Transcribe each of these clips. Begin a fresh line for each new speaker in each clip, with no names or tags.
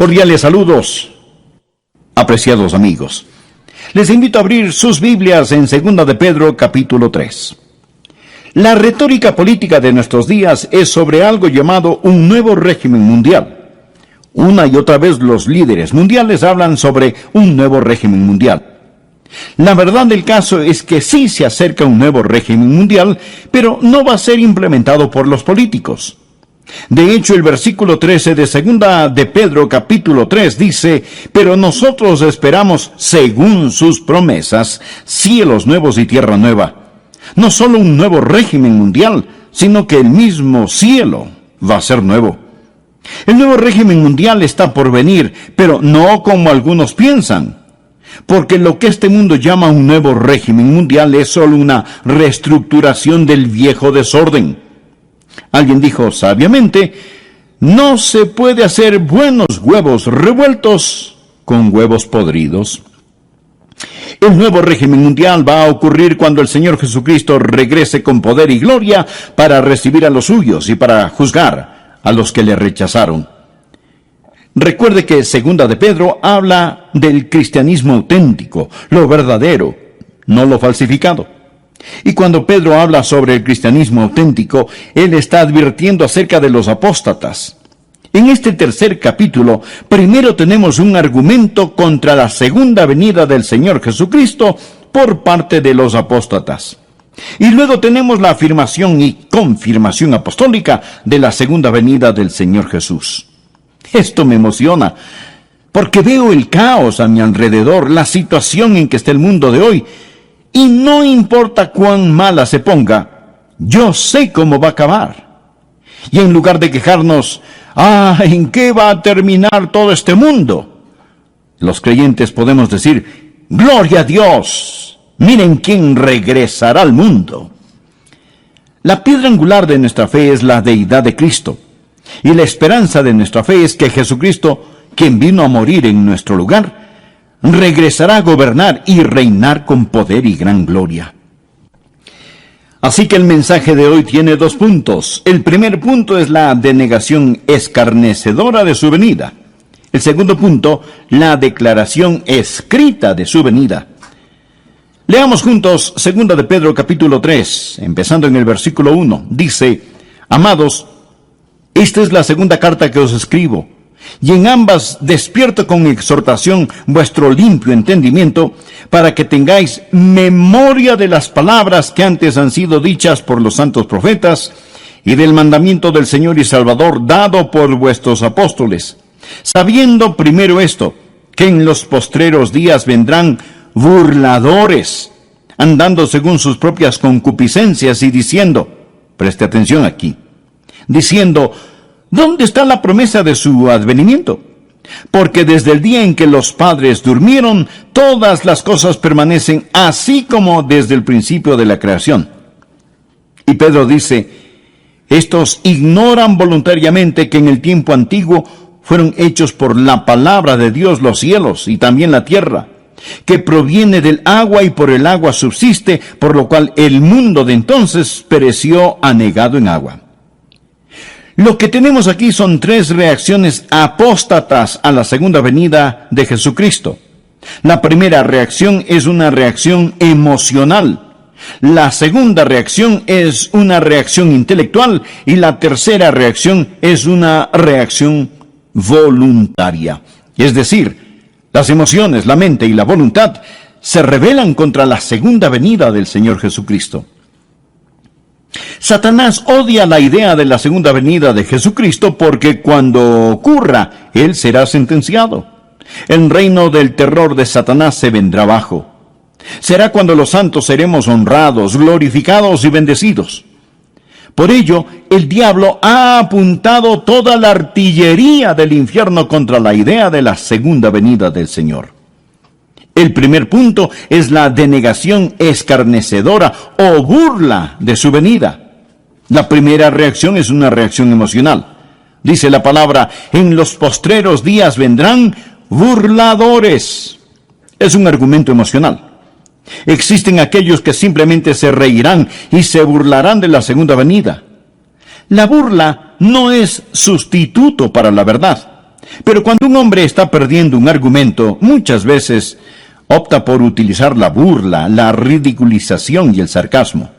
Cordiales saludos, apreciados amigos. Les invito a abrir sus Biblias en 2 de Pedro, capítulo 3. La retórica política de nuestros días es sobre algo llamado un nuevo régimen mundial. Una y otra vez los líderes mundiales hablan sobre un nuevo régimen mundial. La verdad del caso es que sí se acerca un nuevo régimen mundial, pero no va a ser implementado por los políticos. De hecho, el versículo 13 de 2 de Pedro capítulo 3 dice: pero nosotros esperamos, según sus promesas, cielos nuevos y tierra nueva. No solo un nuevo régimen mundial, sino que el mismo cielo va a ser nuevo. El nuevo régimen mundial está por venir, pero no como algunos piensan. Porque lo que este mundo llama un nuevo régimen mundial es solo una reestructuración del viejo desorden. Alguien dijo sabiamente: no se puede hacer buenos huevos revueltos con huevos podridos. El nuevo régimen mundial va a ocurrir cuando el Señor Jesucristo regrese con poder y gloria para recibir a los suyos y para juzgar a los que le rechazaron. Recuerde que 2 de Pedro habla del cristianismo auténtico, lo verdadero, no lo falsificado. Y cuando Pedro habla sobre el cristianismo auténtico, él está advirtiendo acerca de los apóstatas. En este tercer capítulo, primero tenemos un argumento contra la segunda venida del Señor Jesucristo por parte de los apóstatas. Y luego tenemos la afirmación y confirmación apostólica de la segunda venida del Señor Jesús. Esto me emociona, porque veo el caos a mi alrededor, la situación en que está el mundo de hoy. Y no importa cuán mala se ponga, yo sé cómo va a acabar. Y en lugar de quejarnos, ¿en qué va a terminar todo este mundo?, los creyentes podemos decir: ¡gloria a Dios! Miren quién regresará al mundo. La piedra angular de nuestra fe es la deidad de Cristo. Y la esperanza de nuestra fe es que Jesucristo, quien vino a morir en nuestro lugar, regresará a gobernar y reinar con poder y gran gloria. Así que el mensaje de hoy tiene 2 puntos. El primer punto es la denegación escarnecedora de su venida. El segundo punto, la declaración escrita de su venida. Leamos juntos 2 de Pedro capítulo 3, empezando en el versículo 1. Dice: amados, esta es la segunda carta que os escribo, y en ambas despierto con exhortación vuestro limpio entendimiento, para que tengáis memoria de las palabras que antes han sido dichas por los santos profetas, y del mandamiento del Señor y Salvador dado por vuestros apóstoles, sabiendo primero esto, que en los postreros días vendrán burladores, andando según sus propias concupiscencias y diciendo, preste atención aquí, diciendo: ¿dónde está la promesa de su advenimiento? Porque desde el día en que los padres durmieron, todas las cosas permanecen así como desde el principio de la creación. Y Pedro dice: estos ignoran voluntariamente que en el tiempo antiguo fueron hechos por la palabra de Dios los cielos y también la tierra, que proviene del agua y por el agua subsiste, por lo cual el mundo de entonces pereció anegado en agua. Lo que tenemos aquí son 3 reacciones apóstatas a la segunda venida de Jesucristo. La primera reacción es una reacción emocional. La segunda reacción es una reacción intelectual. Y la tercera reacción es una reacción voluntaria. Es decir, las emociones, la mente y la voluntad se rebelan contra la segunda venida del Señor Jesucristo. Satanás odia la idea de la segunda venida de Jesucristo porque cuando ocurra, él será sentenciado. El reino del terror de Satanás se vendrá abajo. Será cuando los santos seremos honrados, glorificados y bendecidos. Por ello, el diablo ha apuntado toda la artillería del infierno contra la idea de la segunda venida del Señor. El primer punto es la denegación escarnecedora o burla de su venida. La primera reacción es una reacción emocional. Dice la palabra: en los postreros días vendrán burladores. Es un argumento emocional. Existen aquellos que simplemente se reirán y se burlarán de la segunda venida. La burla no es sustituto para la verdad. Pero cuando un hombre está perdiendo un argumento, muchas veces opta por utilizar la burla, la ridiculización y el sarcasmo.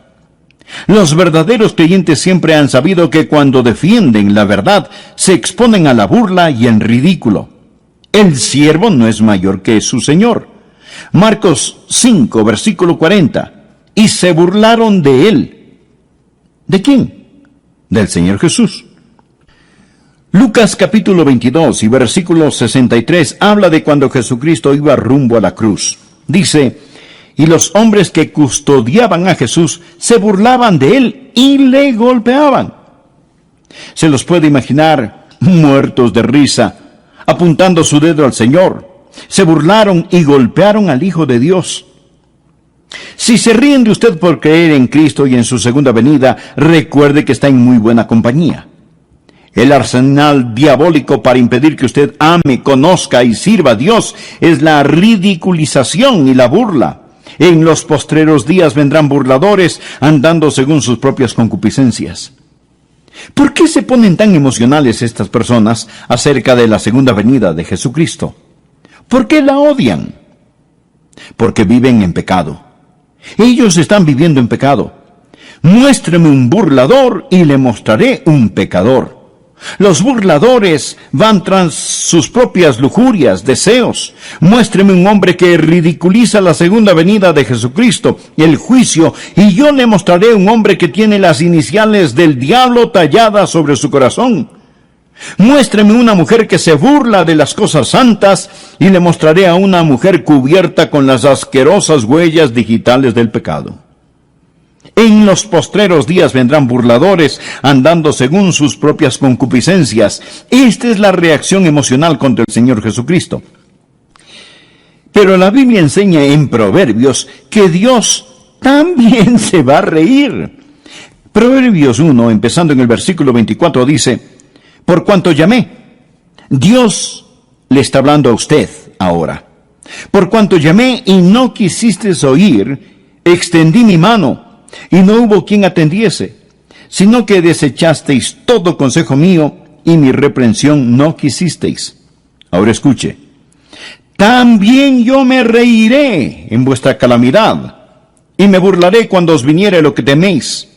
Los verdaderos creyentes siempre han sabido que cuando defienden la verdad, se exponen a la burla y el ridículo. El siervo no es mayor que su señor. Marcos 5, versículo 40. Y se burlaron de él. ¿De quién? Del Señor Jesús. Lucas capítulo 22 y versículo 63 habla de cuando Jesucristo iba rumbo a la cruz. Dice: y los hombres que custodiaban a Jesús se burlaban de él y le golpeaban. Se los puede imaginar muertos de risa, apuntando su dedo al Señor. Se burlaron y golpearon al Hijo de Dios. Si se ríen de usted por creer en Cristo y en su segunda venida, recuerde que está en muy buena compañía. El arsenal diabólico para impedir que usted ame, conozca y sirva a Dios es la ridiculización y la burla. En los postreros días vendrán burladores andando según sus propias concupiscencias. ¿Por qué se ponen tan emocionales estas personas acerca de la segunda venida de Jesucristo? ¿Por qué la odian? Porque viven en pecado. Ellos están viviendo en pecado. Muéstreme un burlador y le mostraré un pecador. Los burladores van tras sus propias lujurias, deseos. Muéstreme un hombre que ridiculiza la segunda venida de Jesucristo, el juicio, y yo le mostraré un hombre que tiene las iniciales del diablo talladas sobre su corazón. Muéstreme una mujer que se burla de las cosas santas, y le mostraré a una mujer cubierta con las asquerosas huellas digitales del pecado. En los postreros días vendrán burladores andando según sus propias concupiscencias. Esta es la reacción emocional contra el Señor Jesucristo. Pero la Biblia enseña en Proverbios que Dios también se va a reír. Proverbios 1, empezando en el versículo 24, dice: por cuanto llamé, Dios le está hablando a usted ahora. Por cuanto llamé y no quisisteis oír, extendí mi mano, y no hubo quien atendiese, sino que desechasteis todo consejo mío, y mi reprensión no quisisteis. Ahora escuche: también yo me reiré en vuestra calamidad, y me burlaré cuando os viniere lo que teméis.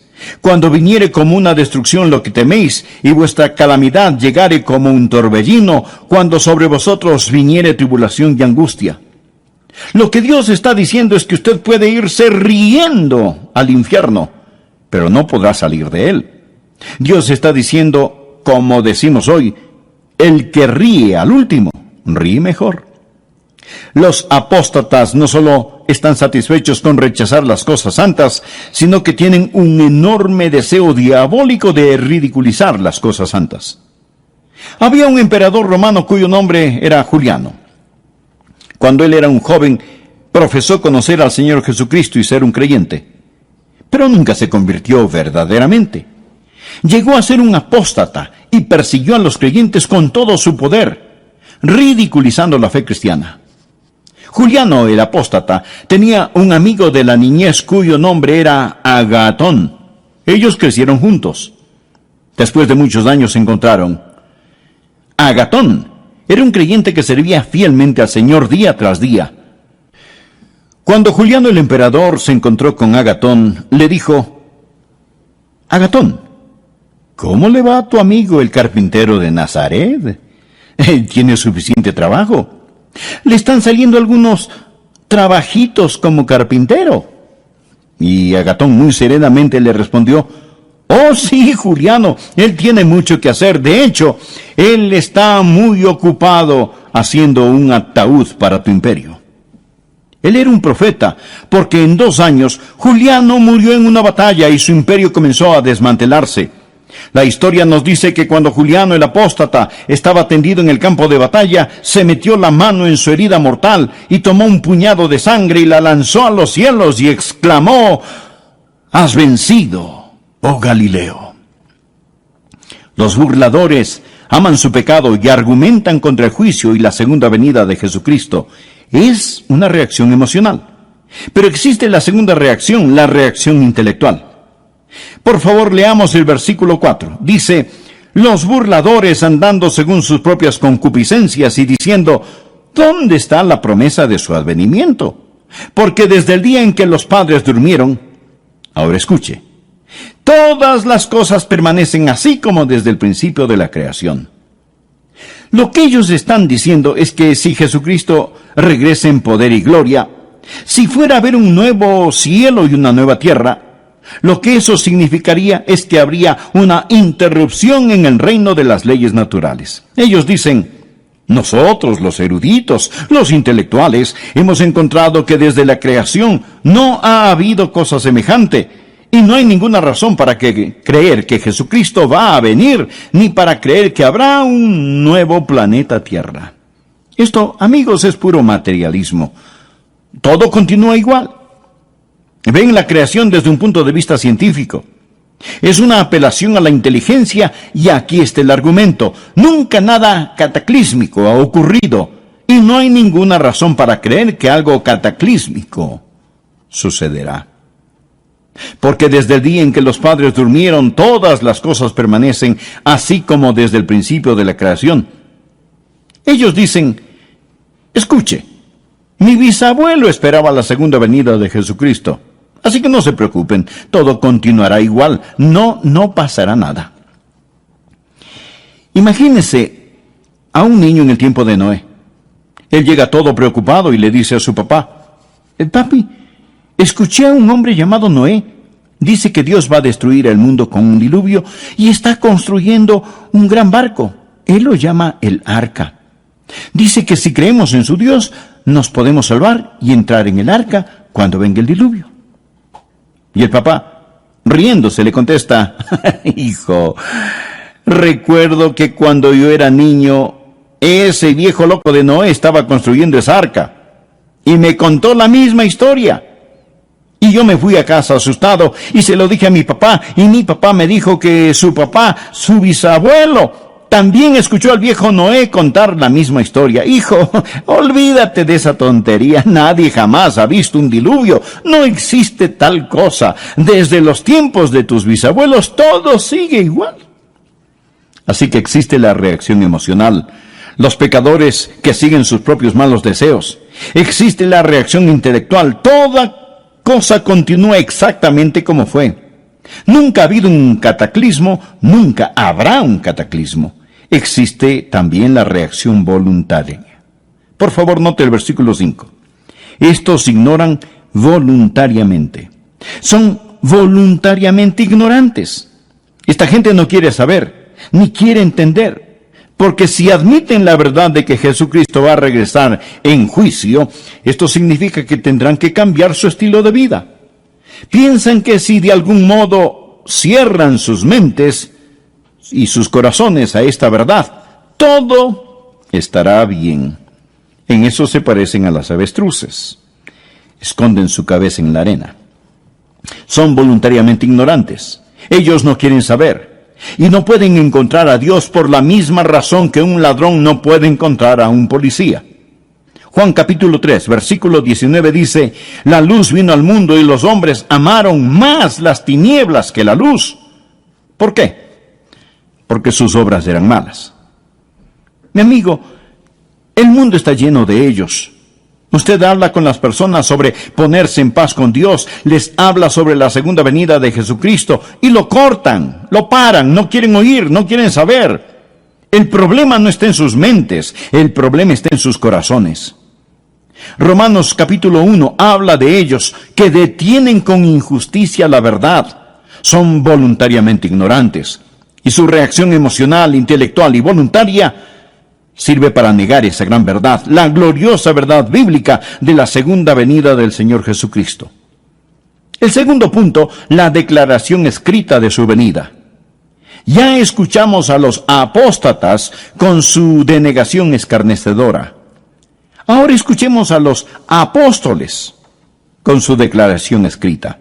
Cuando viniere como una destrucción lo que teméis, y vuestra calamidad llegare como un torbellino, cuando sobre vosotros viniere tribulación y angustia. Lo que Dios está diciendo es que usted puede irse riendo al infierno, pero no podrá salir de él. Dios está diciendo, como decimos hoy, el que ríe al último, ríe mejor. Los apóstatas no solo están satisfechos con rechazar las cosas santas, sino que tienen un enorme deseo diabólico de ridiculizar las cosas santas. Había un emperador romano cuyo nombre era Juliano. Cuando él era un joven, profesó conocer al Señor Jesucristo y ser un creyente, pero nunca se convirtió verdaderamente. Llegó a ser un apóstata y persiguió a los creyentes con todo su poder, ridiculizando la fe cristiana. Juliano, el apóstata, tenía un amigo de la niñez cuyo nombre era Agatón. Ellos crecieron juntos. Después de muchos años se encontraron. Agatón era un creyente que servía fielmente al Señor día tras día. Cuando Juliano el emperador se encontró con Agatón, le dijo: Agatón, ¿cómo le va a tu amigo el carpintero de Nazaret? Él tiene suficiente trabajo. Le están saliendo algunos trabajitos como carpintero. Y Agatón muy serenamente le respondió: oh sí, Juliano, él tiene mucho que hacer. De hecho, él está muy ocupado haciendo un ataúd para tu imperio. Él era un profeta, porque en 2 años Juliano murió en una batalla y su imperio comenzó a desmantelarse. La historia nos dice que cuando Juliano el apóstata estaba tendido en el campo de batalla, se metió la mano en su herida mortal y tomó un puñado de sangre y la lanzó a los cielos y exclamó: has vencido, oh Galileo. Los burladores aman su pecado y argumentan contra el juicio y la segunda venida de Jesucristo. Es una reacción emocional. Pero existe la segunda reacción, la reacción intelectual. Por favor, leamos el versículo 4. Dice: Los burladores andando según sus propias concupiscencias y diciendo, ¿dónde está la promesa de su advenimiento? Porque desde el día en que los padres durmieron, ahora escuche, todas las cosas permanecen así como desde el principio de la creación. Lo que ellos están diciendo es que si Jesucristo regresa en poder y gloria, si fuera a haber un nuevo cielo y una nueva tierra, lo que eso significaría es que habría una interrupción en el reino de las leyes naturales. Ellos dicen, nosotros, los eruditos, los intelectuales, hemos encontrado que desde la creación no ha habido cosa semejante, y no hay ninguna razón para creer que Jesucristo va a venir, ni para creer que habrá un nuevo planeta Tierra. Esto, amigos, es puro materialismo. Todo continúa igual. Ven la creación desde un punto de vista científico. Es una apelación a la inteligencia y aquí está el argumento. Nunca nada cataclísmico ha ocurrido y no hay ninguna razón para creer que algo cataclísmico sucederá. Porque desde el día en que los padres durmieron, todas las cosas permanecen así como desde el principio de la creación. Ellos dicen, escuche, mi bisabuelo esperaba la segunda venida de Jesucristo. Así que no se preocupen, todo continuará igual, no pasará nada. Imagínese a un niño en el tiempo de Noé. Él llega todo preocupado y le dice a su papá, papi, escuché a un hombre llamado Noé. Dice que Dios va a destruir el mundo con un diluvio y está construyendo un gran barco. Él lo llama el arca. Dice que si creemos en su Dios, nos podemos salvar y entrar en el arca cuando venga el diluvio. Y el papá, riéndose, le contesta, hijo, recuerdo que cuando yo era niño, ese viejo loco de Noé estaba construyendo esa arca. Y me contó la misma historia. Y yo me fui a casa asustado y se lo dije a mi papá. Y mi papá me dijo que su papá, su bisabuelo, también escuchó al viejo Noé contar la misma historia. Hijo, olvídate de esa tontería. Nadie jamás ha visto un diluvio. No existe tal cosa. Desde los tiempos de tus bisabuelos todo sigue igual. Así que existe la reacción emocional. Los pecadores que siguen sus propios malos deseos. Existe la reacción intelectual. Toda cosa continúa exactamente como fue. Nunca ha habido un cataclismo, nunca habrá un cataclismo. Existe también la reacción voluntaria. Por favor, note el versículo 5. Estos ignoran voluntariamente. Son voluntariamente ignorantes. Esta gente no quiere saber, ni quiere entender. Porque si admiten la verdad de que Jesucristo va a regresar en juicio, esto significa que tendrán que cambiar su estilo de vida. Piensan que si de algún modo cierran sus mentes y sus corazones a esta verdad, todo estará bien. En eso se parecen a las avestruces. Esconden su cabeza en la arena. Son voluntariamente ignorantes. Ellos no quieren saber. Y no pueden encontrar a Dios por la misma razón que un ladrón no puede encontrar a un policía. Juan capítulo 3, versículo 19 dice, la luz vino al mundo y los hombres amaron más las tinieblas que la luz. ¿Por qué? Porque sus obras eran malas. Mi amigo, el mundo está lleno de ellos. Usted habla con las personas sobre ponerse en paz con Dios, les habla sobre la segunda venida de Jesucristo y lo cortan, lo paran, no quieren oír, no quieren saber. El problema no está en sus mentes, el problema está en sus corazones. Romanos capítulo 1 habla de ellos que detienen con injusticia la verdad. Son voluntariamente ignorantes y su reacción emocional, intelectual y voluntaria sirve para negar esa gran verdad, la gloriosa verdad bíblica de la segunda venida del Señor Jesucristo. El segundo punto, la declaración escrita de su venida. Ya escuchamos a los apóstatas con su denegación escarnecedora. Ahora escuchemos a los apóstoles con su declaración escrita.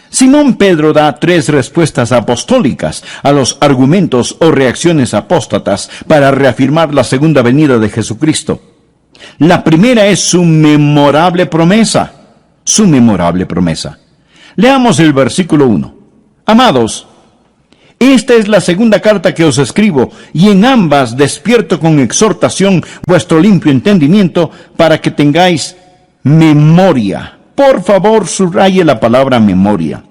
Simón Pedro da 3 respuestas apostólicas a los argumentos o reacciones apóstatas para reafirmar la segunda venida de Jesucristo. La primera es su memorable promesa. Su memorable promesa. Leamos el versículo 1. Amados, Esta es la segunda carta que os escribo, y en ambas despierto con exhortación vuestro limpio entendimiento, para que tengáis memoria. Por favor, subraye la palabra memoria.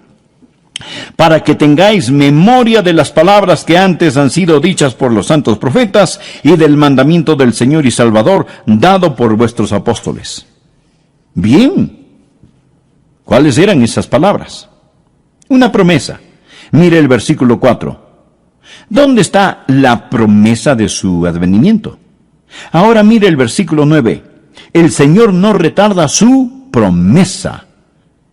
Para que tengáis memoria de las palabras que antes han sido dichas por los santos profetas, y del mandamiento del Señor y Salvador dado por vuestros apóstoles. Bien. ¿Cuáles eran esas palabras? Una promesa. Mire el versículo 4. ¿Dónde está la promesa de su advenimiento? Ahora mire el versículo 9. El Señor no retarda su promesa.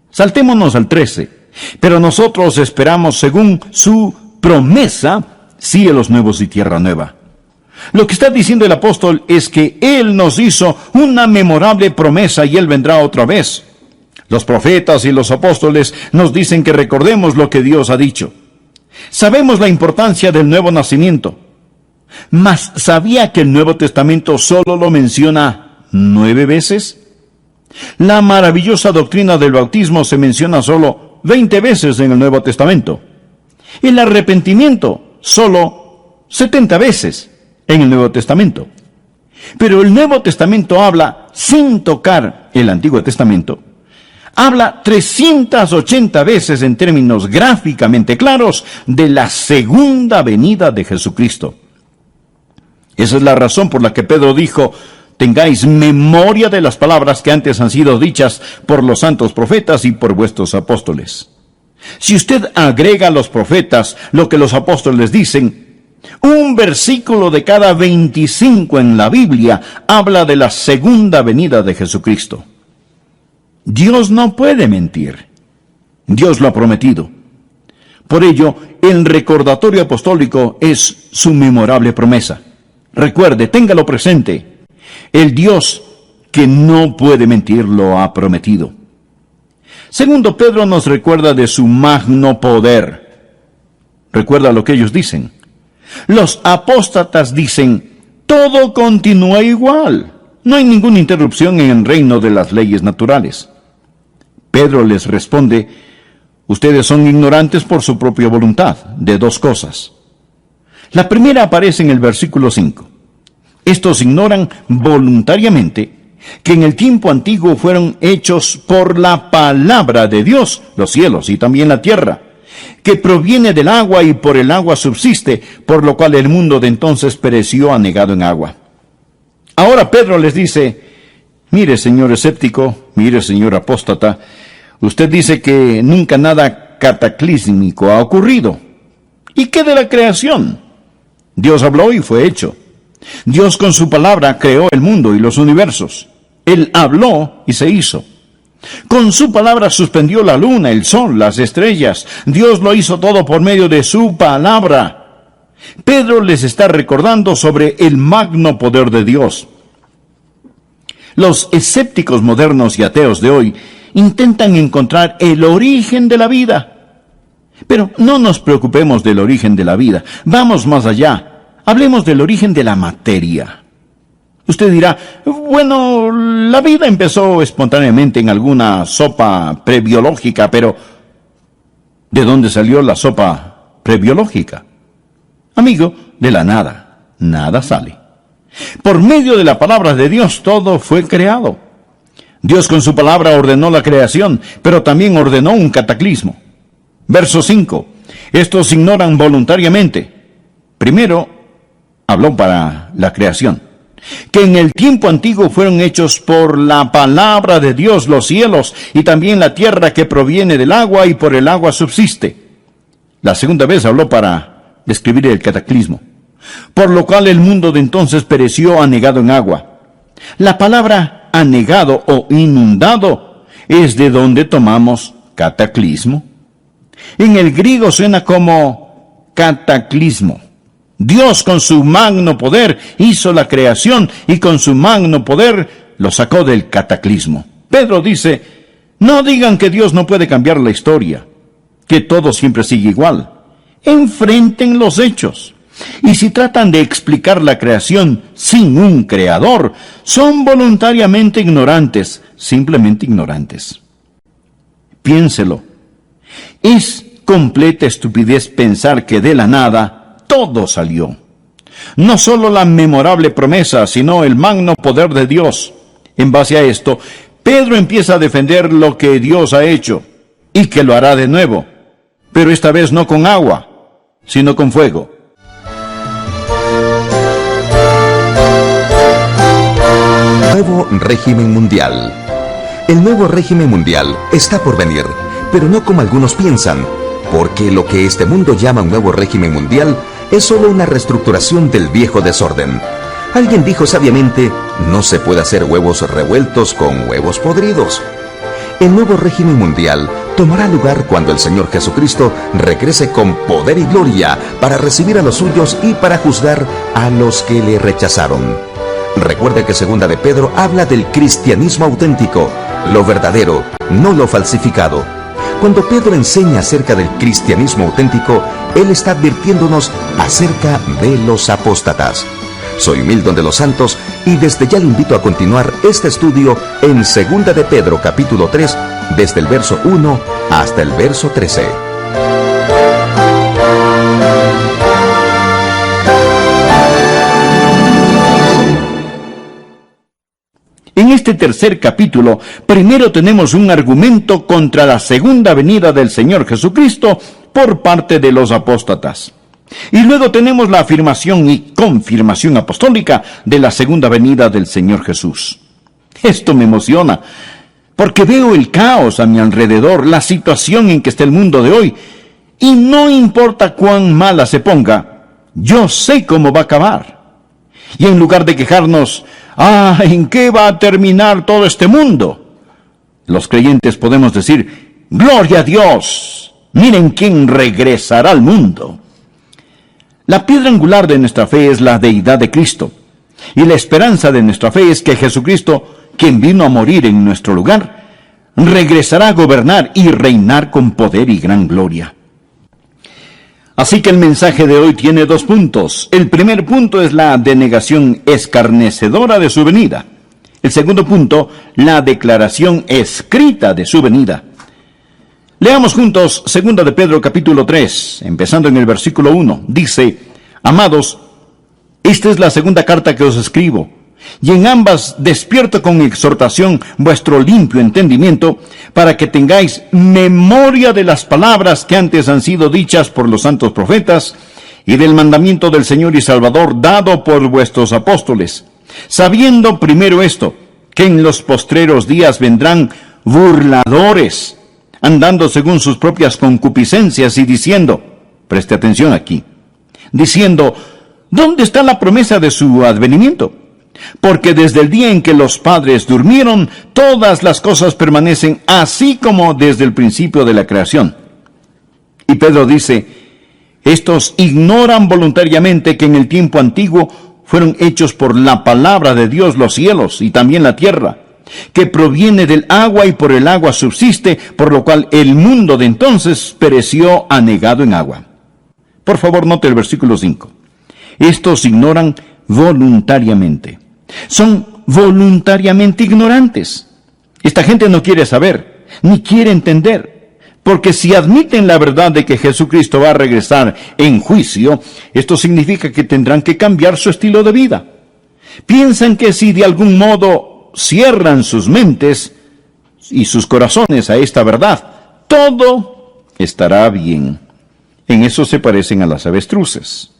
Saltémonos al 13. Pero nosotros esperamos, según su promesa, cielos nuevos y tierra nueva. Lo que está diciendo el apóstol es que Él nos hizo una memorable promesa y Él vendrá otra vez. Los profetas y los apóstoles nos dicen que recordemos lo que Dios ha dicho. Sabemos la importancia del nuevo nacimiento, mas ¿sabía que el Nuevo Testamento solo lo menciona 9 veces? La maravillosa doctrina del bautismo se menciona solo 20 veces en el Nuevo Testamento. El arrepentimiento solo 70 veces en el Nuevo Testamento. Pero el Nuevo Testamento habla, sin tocar el Antiguo Testamento, habla 380 veces en términos gráficamente claros de la segunda venida de Jesucristo. Esa es la razón por la que Pedro dijo: tengáis memoria de las palabras que antes han sido dichas por los santos profetas y por vuestros apóstoles. Si usted agrega a los profetas lo que los apóstoles dicen, un versículo de cada 25 en la Biblia habla de la segunda venida de Jesucristo. Dios no puede mentir. Dios lo ha prometido. Por ello, el recordatorio apostólico es su memorable promesa. Recuerde, téngalo presente. El Dios que no puede mentir lo ha prometido. Segundo, Pedro nos recuerda de su magno poder. Recuerda lo que ellos dicen. Los apóstatas dicen: todo continúa igual. No hay ninguna interrupción en el reino de las leyes naturales. Pedro les responde: ustedes son ignorantes por su propia voluntad de 2 cosas. La primera aparece en el versículo 5. Estos ignoran voluntariamente que en el tiempo antiguo fueron hechos por la palabra de Dios los cielos y también la tierra, que proviene del agua y por el agua subsiste, por lo cual el mundo de entonces pereció anegado en agua. Ahora Pedro les dice: mire, señor escéptico, mire, señor apóstata, usted dice que nunca nada cataclísmico ha ocurrido. ¿Y qué de la creación? Dios habló y fue hecho. Dios con su palabra creó el mundo y los universos. Él habló y se hizo. Con su palabra suspendió la luna, el sol, las estrellas. Dios lo hizo todo por medio de su palabra. Pedro les está recordando sobre el magno poder de Dios. Los escépticos modernos y ateos de hoy intentan encontrar el origen de la vida. Pero no nos preocupemos del origen de la vida. Vamos más allá. Hablemos del origen de la materia. Usted dirá: bueno, la vida empezó espontáneamente en alguna sopa prebiológica, pero ¿de dónde salió la sopa prebiológica? Amigo, de la nada. Nada sale. Por medio de la palabra de Dios todo fue creado. Dios con su palabra ordenó la creación, pero también ordenó un cataclismo. Verso 5. Estos ignoran voluntariamente. Primero, habló para la creación. Que en el tiempo antiguo fueron hechos por la palabra de Dios los cielos y también la tierra que proviene del agua y por el agua subsiste. La segunda vez habló para describir el cataclismo. Por lo cual el mundo de entonces pereció anegado en agua. La palabra anegado o inundado es de donde tomamos cataclismo. En el griego suena como cataclismo. Dios con su magno poder hizo la creación y con su magno poder lo sacó del cataclismo. Pedro dice: no digan que Dios no puede cambiar la historia, que todo siempre sigue igual. Enfrenten los hechos. Y si tratan de explicar la creación sin un creador, son voluntariamente ignorantes, simplemente ignorantes. Piénselo. Es completa estupidez pensar que de la nada todo salió. No solo la memorable promesa, sino el magno poder de Dios. En base a esto, Pedro empieza a defender lo que Dios ha hecho, y que lo hará de nuevo, pero esta vez no con agua, sino con fuego.
Nuevo régimen mundial. El nuevo régimen mundial está por venir, pero no como algunos piensan, porque lo que este mundo llama un nuevo régimen mundial es solo una reestructuración del viejo desorden. Alguien dijo sabiamente, no se puede hacer huevos revueltos con huevos podridos. El nuevo régimen mundial tomará lugar cuando el Señor Jesucristo regrese con poder y gloria para recibir a los suyos y para juzgar a los que le rechazaron. Recuerde que Segunda de Pedro habla del cristianismo auténtico, lo verdadero, no lo falsificado. Cuando Pedro enseña acerca del cristianismo auténtico, él está advirtiéndonos acerca de los apóstatas. Soy Milton de los Santos y desde ya le invito a continuar este estudio en Segunda de Pedro capítulo 3, desde el verso 1 hasta el verso 13.
En este tercer capítulo, primero tenemos un argumento contra la segunda venida del Señor Jesucristo por parte de los apóstatas. Y luego tenemos la afirmación y confirmación apostólica de la segunda venida del Señor Jesús. Esto me emociona, porque veo el caos a mi alrededor, la situación en que está el mundo de hoy, y no importa cuán mala se ponga, yo sé cómo va a acabar. Y en lugar de quejarnos, ¿en qué va a terminar todo este mundo?, los creyentes podemos decir, ¡gloria a Dios! Miren quién regresará al mundo. La piedra angular de nuestra fe es la deidad de Cristo, y la esperanza de nuestra fe es que Jesucristo, quien vino a morir en nuestro lugar, regresará a gobernar y reinar con poder y gran gloria. Así que el mensaje de hoy tiene 2 puntos. El primer punto es la denegación escarnecedora de su venida. El segundo punto, la declaración escrita de su venida. Leamos juntos 2 de Pedro capítulo 3, empezando en el versículo 1. Dice, amados, esta es la segunda carta que os escribo, y en ambas despierto con exhortación vuestro limpio entendimiento, para que tengáis memoria de las palabras que antes han sido dichas por los santos profetas, y del mandamiento del Señor y Salvador dado por vuestros apóstoles, sabiendo primero esto, que en los postreros días vendrán burladores, andando según sus propias concupiscencias y diciendo, preste atención aquí, diciendo, ¿dónde está la promesa de su advenimiento? Porque desde el día en que los padres durmieron, todas las cosas permanecen así como desde el principio de la creación. Y Pedro dice, estos ignoran voluntariamente que en el tiempo antiguo fueron hechos por la palabra de Dios los cielos y también la tierra, que proviene del agua y por el agua subsiste, por lo cual el mundo de entonces pereció anegado en agua. Por favor, note el versículo 5. Estos ignoran voluntariamente. Son voluntariamente ignorantes. Esta gente no quiere saber, ni quiere entender, porque si admiten la verdad de que Jesucristo va a regresar en juicio, esto significa que tendrán que cambiar su estilo de vida. Piensan que si de algún modo cierran sus mentes y sus corazones a esta verdad, todo estará bien. En eso se parecen a las avestruces.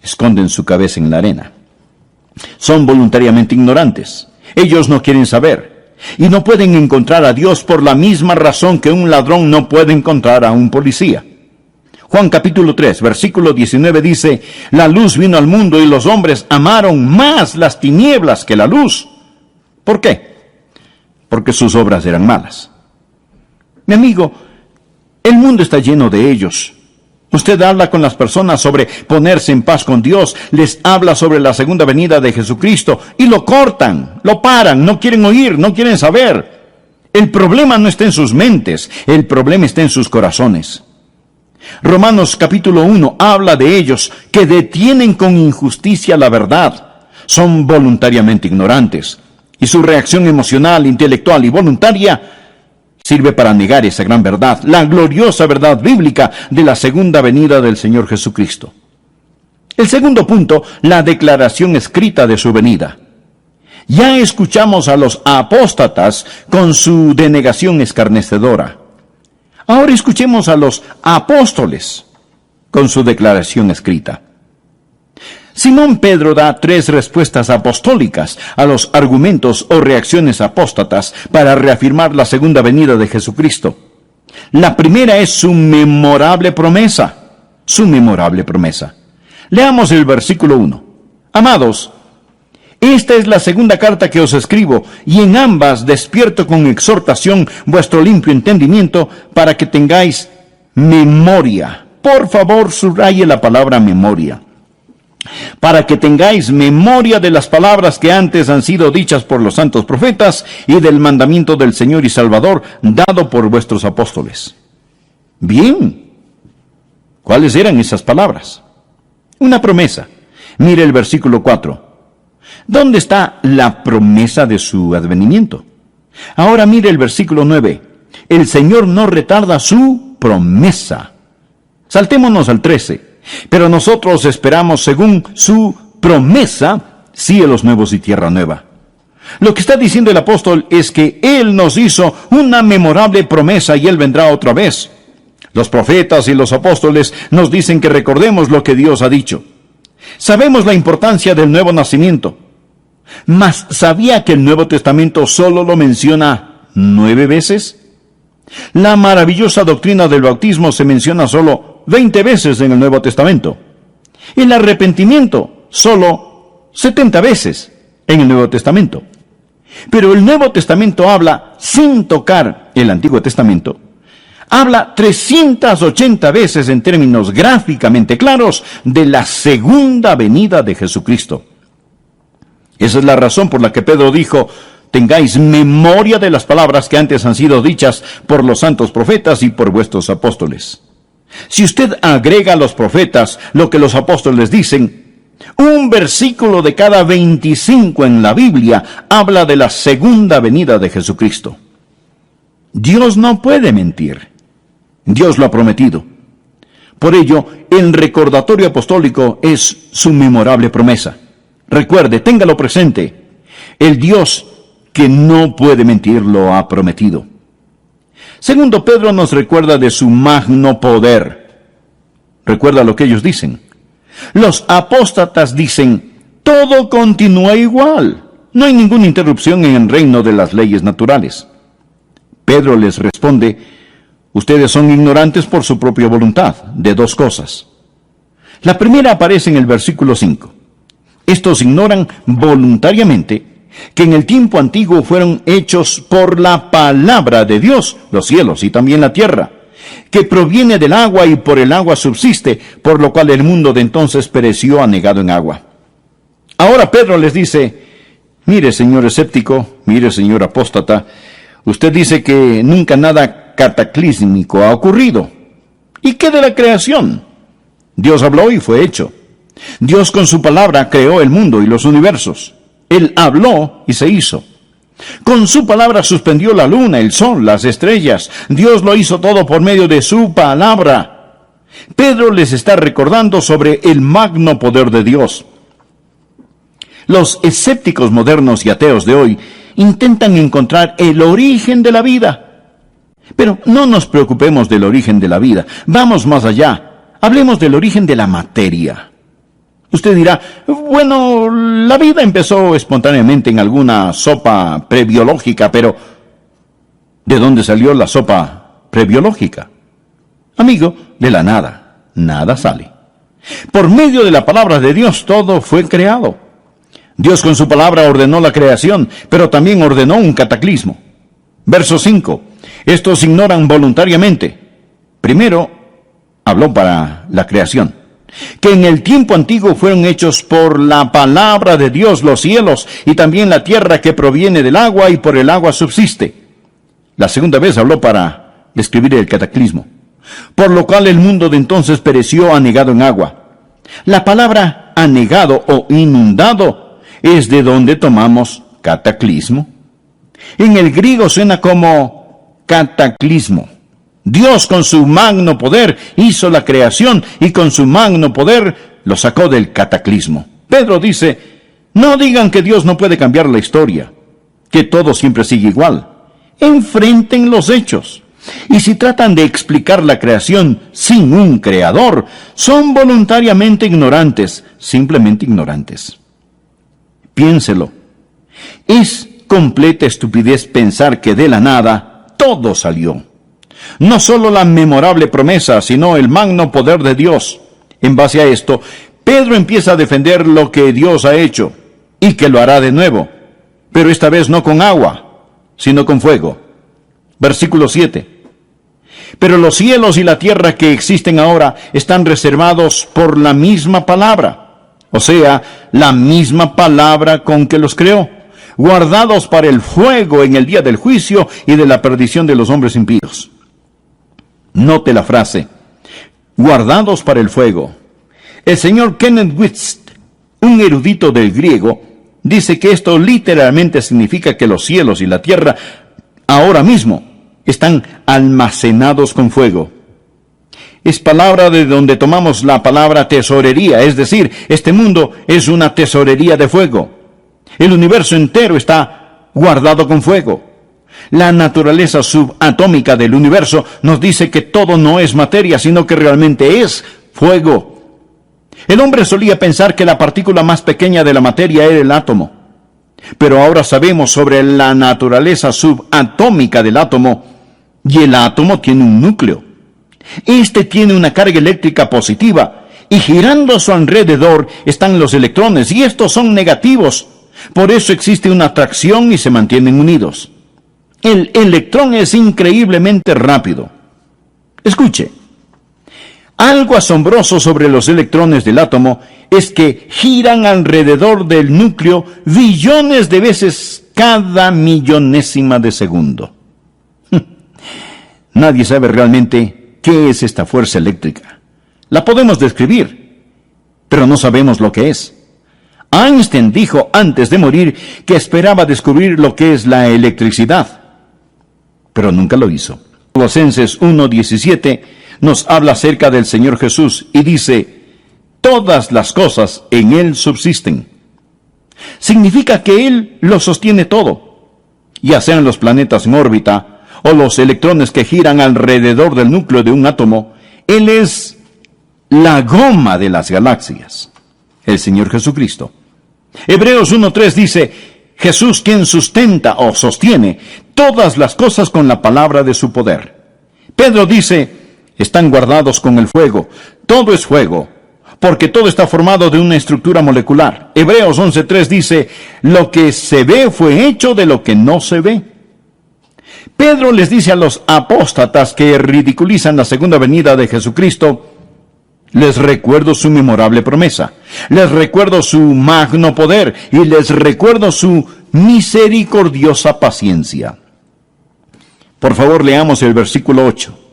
Esconden su cabeza en la arena. Son voluntariamente ignorantes. Ellos no quieren saber. Y no pueden encontrar a Dios por la misma razón que un ladrón no puede encontrar a un policía. Juan capítulo 3, versículo 19 dice, la luz vino al mundo y los hombres amaron más las tinieblas que la luz. ¿Por qué? Porque sus obras eran malas. Mi amigo, el mundo está lleno de ellos. Usted habla con las personas sobre ponerse en paz con Dios, les habla sobre la segunda venida de Jesucristo y lo cortan, lo paran, no quieren oír, no quieren saber. El problema no está en sus mentes, el problema está en sus corazones. Romanos capítulo 1 habla de ellos que detienen con injusticia la verdad, son voluntariamente ignorantes y su reacción emocional, intelectual y voluntaria Sirve para negar esa gran verdad, la gloriosa verdad bíblica de la segunda venida del Señor Jesucristo. El segundo punto, la declaración escrita de su venida. Ya escuchamos a los apóstatas con su denegación escarnecedora. Ahora escuchemos a los apóstoles con su declaración escrita. Simón Pedro da 3 respuestas apostólicas a los argumentos o reacciones apóstatas para reafirmar la segunda venida de Jesucristo. La primera es su memorable promesa. Su memorable promesa. Leamos el versículo 1. Amados, esta es la segunda carta que os escribo, y en ambas despierto con exhortación vuestro limpio entendimiento para que tengáis memoria. Por favor, subraye la palabra memoria. Para que tengáis memoria de las palabras que antes han sido dichas por los santos profetas y del mandamiento del Señor y Salvador dado por vuestros apóstoles. Bien, ¿cuáles eran esas palabras? Una promesa. Mire el versículo 4. ¿Dónde está la promesa de su advenimiento? Ahora mire el versículo 9. El Señor no retarda su promesa. Saltémonos al 13. Pero nosotros esperamos, según su promesa, cielos nuevos y tierra nueva. Lo que está diciendo el apóstol es que Él nos hizo una memorable promesa y Él vendrá otra vez. Los profetas y los apóstoles nos dicen que recordemos lo que Dios ha dicho. Sabemos la importancia del nuevo nacimiento. Mas, ¿sabía que el Nuevo Testamento solo lo menciona 9 veces? La maravillosa doctrina del bautismo se menciona solo 20 veces en el Nuevo Testamento. El arrepentimiento, solo 70 veces en el Nuevo Testamento. Pero el Nuevo Testamento habla, sin tocar el Antiguo Testamento, habla 380 veces en términos gráficamente claros de la segunda venida de Jesucristo. Esa es la razón por la que Pedro dijo, tengáis memoria de las palabras que antes han sido dichas por los santos profetas y por vuestros apóstoles. Si usted agrega a los profetas lo que los apóstoles dicen, un versículo de cada 25 en la Biblia habla de la segunda venida de Jesucristo. Dios no puede mentir. Dios lo ha prometido. Por ello, el recordatorio apostólico es su memorable promesa. Recuerde, téngalo presente. El Dios que no puede mentir lo ha prometido. Segundo, Pedro nos recuerda de su magno poder. Recuerda lo que ellos dicen. Los apóstatas dicen, todo continúa igual. No hay ninguna interrupción en el reino de las leyes naturales. Pedro les responde, ustedes son ignorantes por su propia voluntad de 2 cosas. La primera aparece en el versículo 5. Estos ignoran voluntariamente que en el tiempo antiguo fueron hechos por la palabra de Dios, los cielos y también la tierra, que proviene del agua y por el agua subsiste, por lo cual el mundo de entonces pereció anegado en agua. Ahora Pedro les dice, mire señor escéptico, mire señor apóstata, usted dice que nunca nada cataclísmico ha ocurrido. ¿Y qué de la creación? Dios habló y fue hecho. Dios con su palabra creó el mundo y los universos. Él habló y se hizo. Con su palabra suspendió la luna, el sol, las estrellas. Dios lo hizo todo por medio de su palabra. Pedro les está recordando sobre el magno poder de Dios. Los escépticos modernos y ateos de hoy intentan encontrar el origen de la vida. Pero no nos preocupemos del origen de la vida. Vamos más allá. Hablemos del origen de la materia. Usted dirá, bueno, la vida empezó espontáneamente en alguna sopa prebiológica, pero ¿de dónde salió la sopa prebiológica? Amigo, de la nada, nada sale. Por medio de la palabra de Dios todo fue creado. Dios con su palabra ordenó la creación, pero también ordenó un cataclismo. Verso 5. Estos ignoran voluntariamente. Primero, habló para la creación. Que en el tiempo antiguo fueron hechos por la palabra de Dios los cielos y también la tierra que proviene del agua y por el agua subsiste. La segunda vez habló para describir el cataclismo. Por lo cual el mundo de entonces pereció anegado en agua. La palabra anegado o inundado es de donde tomamos cataclismo. En el griego suena como cataclismo. Dios con su magno poder hizo la creación y con su magno poder lo sacó del cataclismo. Pedro dice, no digan que Dios no puede cambiar la historia, que todo siempre sigue igual. Enfrenten los hechos. Y si tratan de explicar la creación sin un creador, son voluntariamente ignorantes, simplemente ignorantes. Piénselo. Es completa estupidez pensar que de la nada todo salió. No solo la memorable promesa, sino el magno poder de Dios. En base a esto, Pedro empieza a defender lo que Dios ha hecho, y que lo hará de nuevo, pero esta vez no con agua, sino con fuego. Versículo 7. Pero los cielos y la tierra que existen ahora están reservados por la misma palabra, o sea, la misma palabra con que los creó, guardados para el fuego en el día del juicio y de la perdición de los hombres impíos. Note la frase, guardados para el fuego. El señor Kenneth Whist, un erudito del griego, dice que esto literalmente significa que los cielos y la tierra ahora mismo están almacenados con fuego. Es palabra de donde tomamos la palabra tesorería, es decir, este mundo es una tesorería de fuego. El universo entero está guardado con fuego. La naturaleza subatómica del universo nos dice que todo no es materia, sino que realmente es fuego. El hombre solía pensar que la partícula más pequeña de la materia era el átomo. Pero ahora sabemos sobre la naturaleza subatómica del átomo, y el átomo tiene un núcleo. Este tiene una carga eléctrica positiva, y girando a su alrededor están los electrones, y estos son negativos. Por eso existe una atracción y se mantienen unidos. El electrón es increíblemente rápido. Escuche. Algo asombroso sobre los electrones del átomo es que giran alrededor del núcleo billones de veces cada millonésima de segundo. Nadie sabe realmente qué es esta fuerza eléctrica. La podemos describir, pero no sabemos lo que es. Einstein dijo antes de morir que esperaba descubrir lo que es la electricidad, pero nunca lo hizo. Colosenses 1:17 nos habla acerca del Señor Jesús y dice, todas las cosas en Él subsisten. Significa que Él lo sostiene todo, ya sean los planetas en órbita o los electrones que giran alrededor del núcleo de un átomo. Él es la goma de las galaxias, el Señor Jesucristo. Hebreos 1:3 dice, Jesús quien sustenta o sostiene todas las cosas con la palabra de su poder. Pedro dice, están guardados con el fuego. Todo es fuego, porque todo está formado de una estructura molecular. Hebreos 11:3 dice, lo que se ve fue hecho de lo que no se ve. Pedro les dice a los apóstatas que ridiculizan la segunda venida de Jesucristo, les recuerdo su memorable promesa, les recuerdo su magno poder y les recuerdo su misericordiosa paciencia. Por favor, leamos el versículo 8.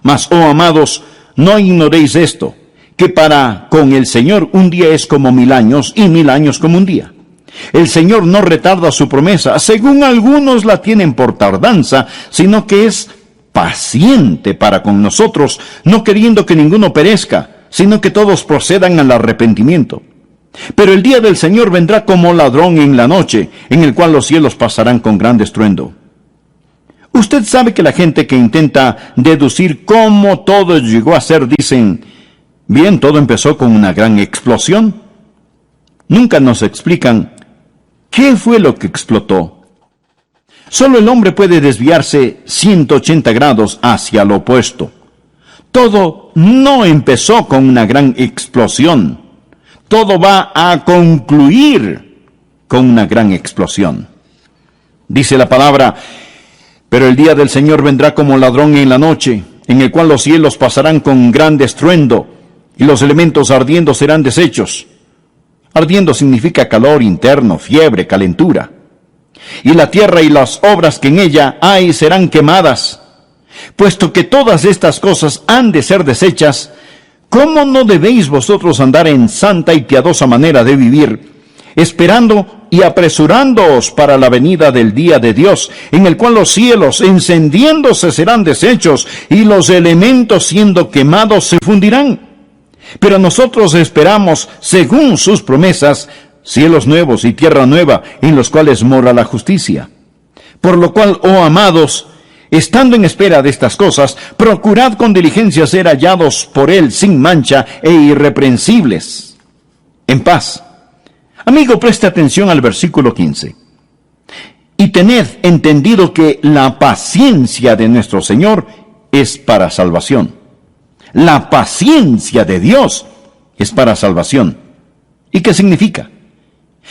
Mas, oh amados, no ignoréis esto, que para con el Señor un día es como 1000 años y 1000 años como un día. El Señor no retarda su promesa, según algunos la tienen por tardanza, sino que es paciente para con nosotros, no queriendo que ninguno perezca, sino que todos procedan al arrepentimiento. Pero el día del Señor vendrá como ladrón en la noche, en el cual los cielos pasarán con gran estruendo. Usted sabe que la gente que intenta deducir cómo todo llegó a ser, dicen, bien, todo empezó con una gran explosión. Nunca nos explican qué fue lo que explotó. Solo el hombre puede desviarse 180 grados hacia lo opuesto. Todo no empezó con una gran explosión. Todo va a concluir con una gran explosión. Dice la palabra, pero el día del Señor vendrá como ladrón en la noche, en el cual los cielos pasarán con gran estruendo, y los elementos ardiendo serán deshechos. Ardiendo significa calor interno, fiebre, calentura. Y la tierra y las obras que en ella hay serán quemadas. Puesto que todas estas cosas han de ser deshechas, ¿cómo no debéis vosotros andar en santa y piadosa manera de vivir, esperando y apresurándoos para la venida del día de Dios, en el cual los cielos encendiéndose serán deshechos, y los elementos siendo quemados se fundirán. Pero nosotros esperamos, según sus promesas, cielos nuevos y tierra nueva, en los cuales mora la justicia. Por lo cual, oh amados, estando en espera de estas cosas, procurad con diligencia ser hallados por Él sin mancha e irreprensibles, en paz. Amigo, preste atención al versículo 15. Y tened entendido que la paciencia de nuestro Señor es para salvación. La paciencia de Dios es para salvación. ¿Y qué significa?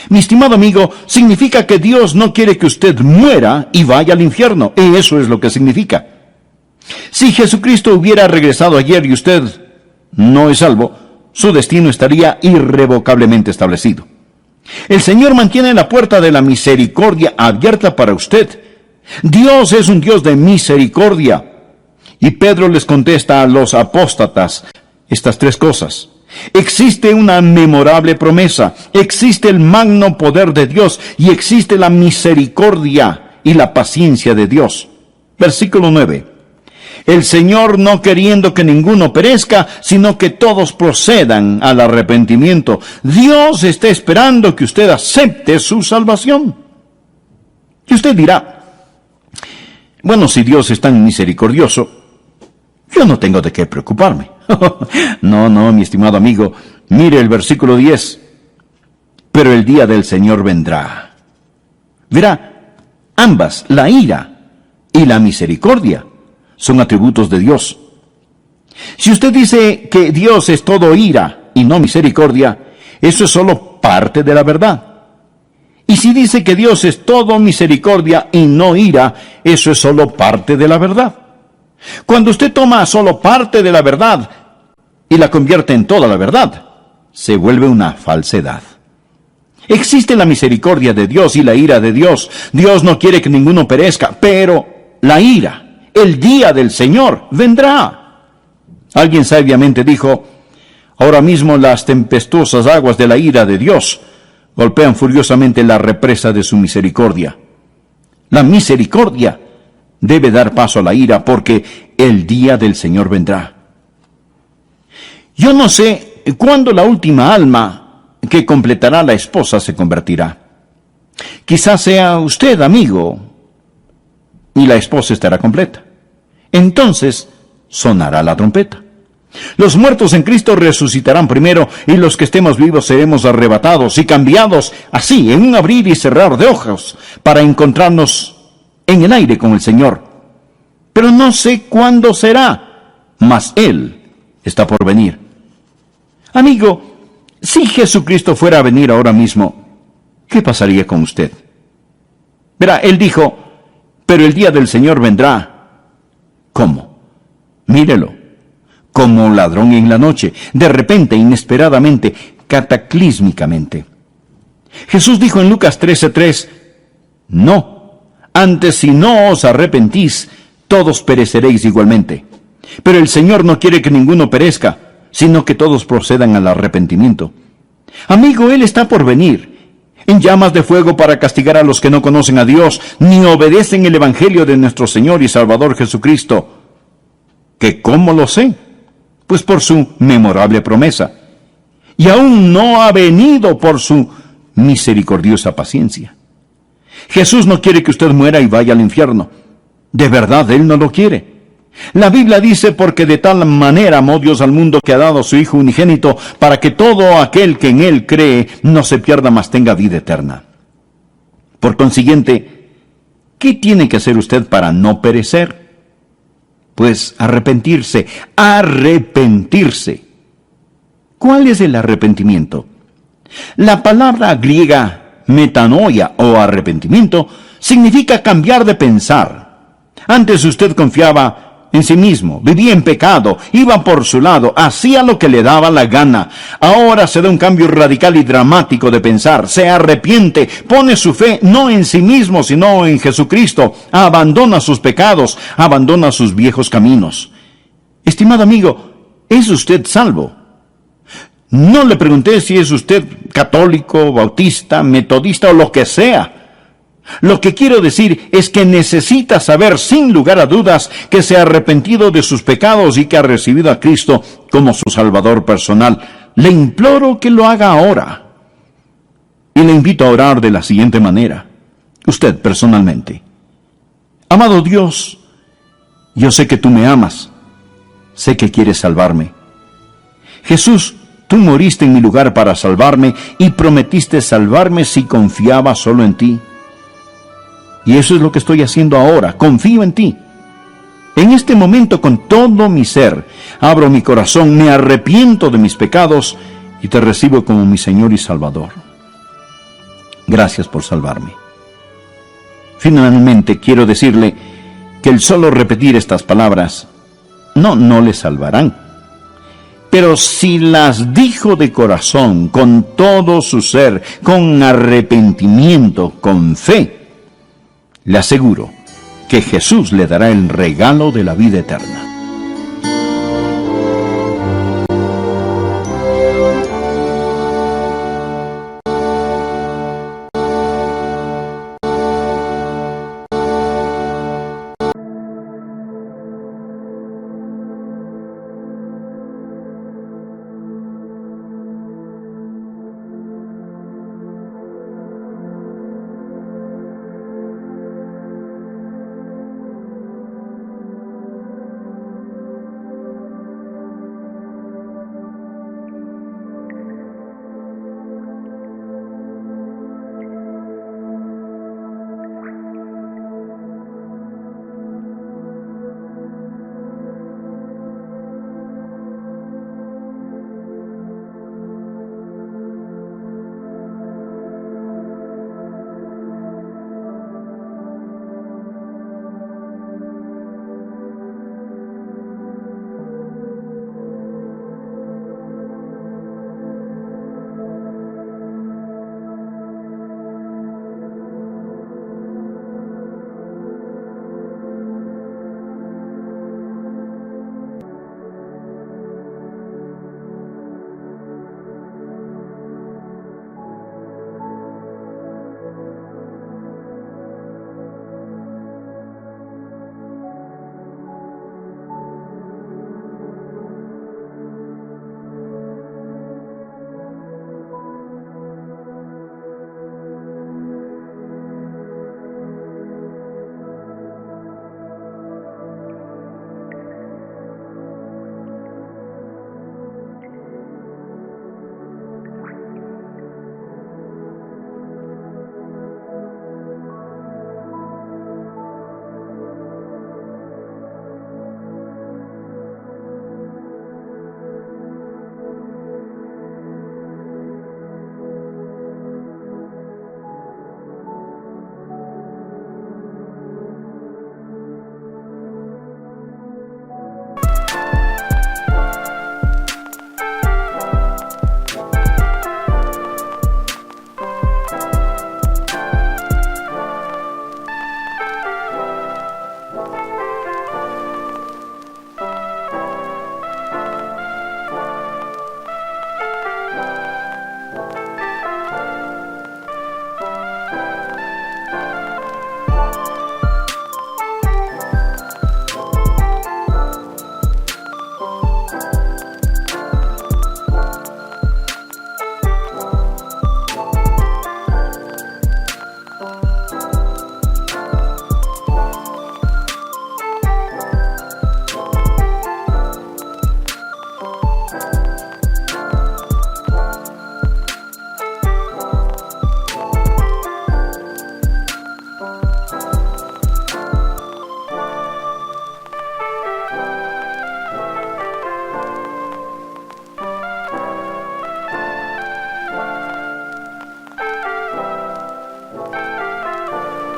Mi estimado amigo, significa que Dios no quiere que usted muera y vaya al infierno. Eso es lo que significa. Si Jesucristo hubiera regresado ayer y usted no es salvo, su destino estaría irrevocablemente establecido. El Señor mantiene la puerta de la misericordia abierta para usted. Dios es un Dios de misericordia. Y Pedro les contesta a los apóstatas estas tres cosas. Existe una memorable promesa, existe el magno poder de Dios y existe la misericordia y la paciencia de Dios. Versículo 9. El Señor no queriendo que ninguno perezca, sino que todos procedan al arrepentimiento. Dios está esperando que usted acepte su salvación. Y usted dirá, bueno, si Dios es tan misericordioso, yo no tengo de qué preocuparme. No, mi estimado amigo, mire el versículo 10. Pero el día del Señor vendrá. Verá, ambas, la ira y la misericordia, son atributos de Dios. Si usted dice que Dios es todo ira y no misericordia, eso es solo parte de la verdad. Y si dice que Dios es todo misericordia y no ira, eso es solo parte de la verdad. Cuando usted toma solo parte de la verdad y la convierte en toda la verdad, se vuelve una falsedad. Existe la misericordia de Dios y la ira de Dios. Dios no quiere que ninguno perezca, pero la ira, el día del Señor, vendrá. Alguien sabiamente dijo, ahora mismo las tempestuosas aguas de la ira de Dios golpean furiosamente la represa de su misericordia. La misericordia debe dar paso a la ira, porque el día del Señor vendrá. Yo no sé cuándo la última alma que completará la esposa se convertirá. Quizás sea usted, amigo, y la esposa estará completa. Entonces sonará la trompeta. Los muertos en Cristo resucitarán primero, y los que estemos vivos seremos arrebatados y cambiados, así, en un abrir y cerrar de ojos, para encontrarnos en el aire con el Señor. Pero no sé cuándo será, mas Él está por venir. Amigo, si Jesucristo fuera a venir ahora mismo, ¿qué pasaría con usted? Verá, Él dijo, pero el día del Señor vendrá. ¿Cómo? Mírelo, como un ladrón en la noche, de repente, inesperadamente, cataclísmicamente. Jesús dijo en Lucas 13:3, no, antes si no os arrepentís, todos pereceréis igualmente. Pero el Señor no quiere que ninguno perezca, sino que todos procedan al arrepentimiento. Amigo, Él está por venir, en llamas de fuego para castigar a los que no conocen a Dios, ni obedecen el Evangelio de nuestro Señor y Salvador Jesucristo. ¿Que cómo lo sé? Pues por su memorable promesa. Y aún no ha venido por su misericordiosa paciencia. Jesús no quiere que usted muera y vaya al infierno. De verdad, Él no lo quiere. La Biblia dice, porque de tal manera amó Dios al mundo que ha dado a su Hijo unigénito, para que todo aquel que en Él cree no se pierda, mas tenga vida eterna. Por consiguiente, ¿qué tiene que hacer usted para no perecer? Pues arrepentirse. ¿Cuál es el arrepentimiento? La palabra griega metanoia o arrepentimiento significa cambiar de pensar. Antes usted confiaba en sí mismo, vivía en pecado, iba por su lado, hacía lo que le daba la gana. Ahora se da un cambio radical y dramático de pensar, se arrepiente, pone su fe no en sí mismo, sino en Jesucristo, abandona sus pecados, abandona sus viejos caminos. Estimado amigo, ¿es usted salvo? No le pregunté si es usted católico, bautista, metodista o lo que sea. Lo que quiero decir es que necesita saber sin lugar a dudas que se ha arrepentido de sus pecados y que ha recibido a Cristo como su Salvador personal. Le imploro que lo haga ahora. Y le invito a orar de la siguiente manera. Usted personalmente. Amado Dios, yo sé que tú me amas. Sé que quieres salvarme. Jesús, tú moriste en mi lugar para salvarme y prometiste salvarme si confiaba solo en ti. Y eso es lo que estoy haciendo ahora. Confío en ti. En este momento, con todo mi ser, abro mi corazón, me arrepiento de mis pecados y te recibo como mi Señor y Salvador. Gracias por salvarme. Finalmente, quiero decirle que el solo repetir estas palabras no le salvarán. Pero si las dijo de corazón, con todo su ser, con arrepentimiento, con fe, le aseguro que Jesús le dará el regalo de la vida eterna.